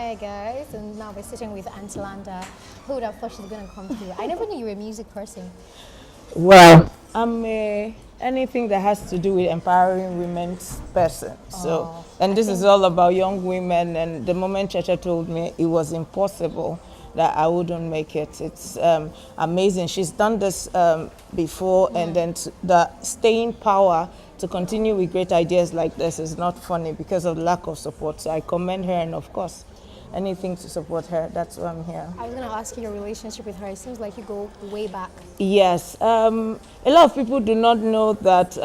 Hi guys, and now we're sitting with Auntie Landa. Who would have thought she's gonna come through? I never knew you were a music person. Well, anything that has to do with empowering women's person. So, and this is all about young women. And the moment Chacha told me it was impossible that I wouldn't make it, it's amazing. She's done this before, and then the staying power to continue with great ideas like this is not funny because of lack of support. So I commend her, and of course, anything to support her. That's why I'm here. I was gonna ask you your relationship with her. It seems like you go way back. Yes, a lot of people do not know that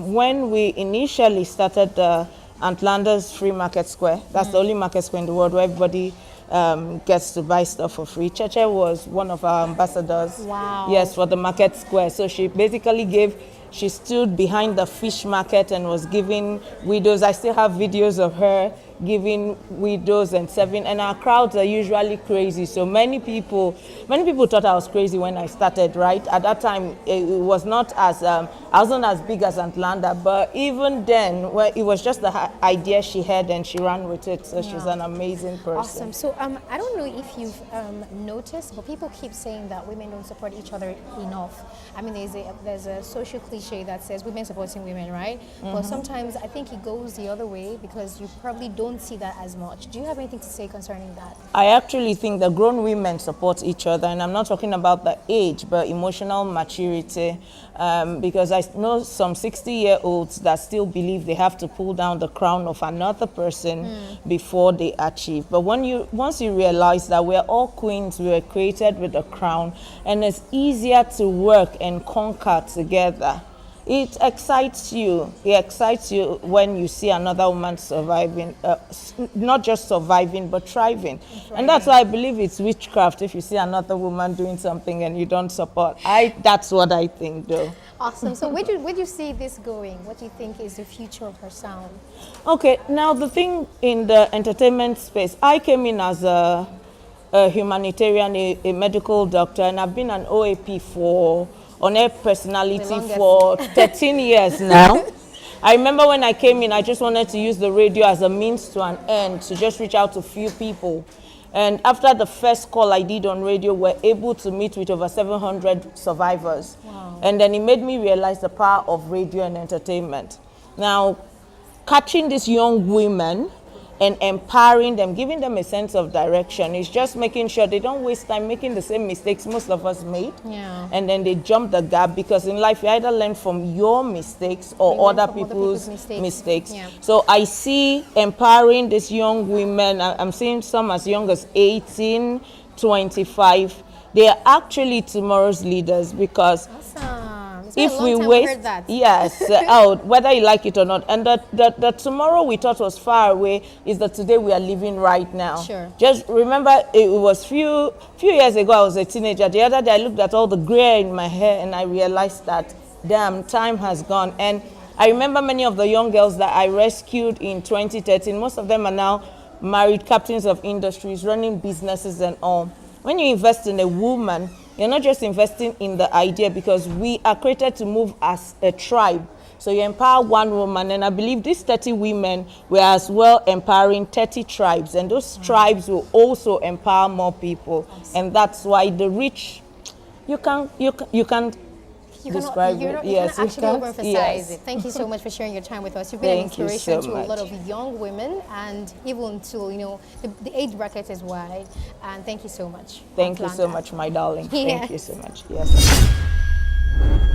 when we initially started the Landa's Free Market Square, that's the only market square in the world where everybody gets to buy stuff for free. Cheche was one of our ambassadors. Wow. Yes, for the market square. So she basically she stood behind the fish market and was giving widows. I still have videos of her giving widows and serving, and our crowds are usually crazy. So many people thought I was crazy when I started, right? At that time, it was not as, I wasn't as big as Landa, but even then, it was just the idea she had and she ran with it. So she's an amazing person. Awesome. So I don't know if you've noticed, but people keep saying that women don't support each other enough. I mean, there's a social cliche that says women supporting women, right? But sometimes I think it goes the other way because you probably don't see that as much. Do you have anything to say concerning that? I actually think that grown women support each other, and I'm not talking about the age, but emotional maturity, because I know some 60-year-olds that still believe they have to pull down the crown of another person before they achieve. But once you realize that we're all queens, we were created with a crown, and it's easier to work and conquer together. It excites you. It excites you when you see another woman surviving, not just surviving, but thriving. And that's why I believe it's witchcraft if you see another woman doing something and you don't support. That's what I think, though. Awesome. So where do you see this going? What do you think is the future of her sound? Okay, now the thing in the entertainment space, I came in as a humanitarian, a medical doctor, and I've been an OAP on-air personality for 13 years now. I remember when I came in, I just wanted to use the radio as a means to an end, to just reach out to few people. And after the first call I did on radio, we're able to meet with over 700 survivors. Wow. And then it made me realize the power of radio and entertainment. Now, catching these young women and empowering them, giving them a sense of direction, is just making sure they don't waste time making the same mistakes most of us made. Yeah. And then they jump the gap, because in life you either learn from your mistakes or other people's mistakes. Yeah. So I see empowering these young women. I'm seeing some as young as 18, 25. They are actually tomorrow's leaders, because if we waste, yes, out, whether you like it or not, and the tomorrow we thought was far away is the today we are living right now. Sure. Just remember, it was few years ago I was a teenager. The other day I looked at all the gray in my hair and I realized that, damn, time has gone. And I remember many of the young girls that I rescued in 2013. Most of them are now married, captains of industries, running businesses and all. When you invest in a woman, you're not just investing in the idea, because we are created to move as a tribe. So you empower one woman, and I believe these 30 women were as well empowering 30 tribes, and those tribes will also empower more people. And that's why the rich, you can't describe it. Yes, you can actually overemphasize it. Thank you so much for sharing your time with us. You've been an inspiration to a lot of young women, and even to the age bracket is wide. And thank you so much. Thank you so much, my darling. Thank you so much. Yes.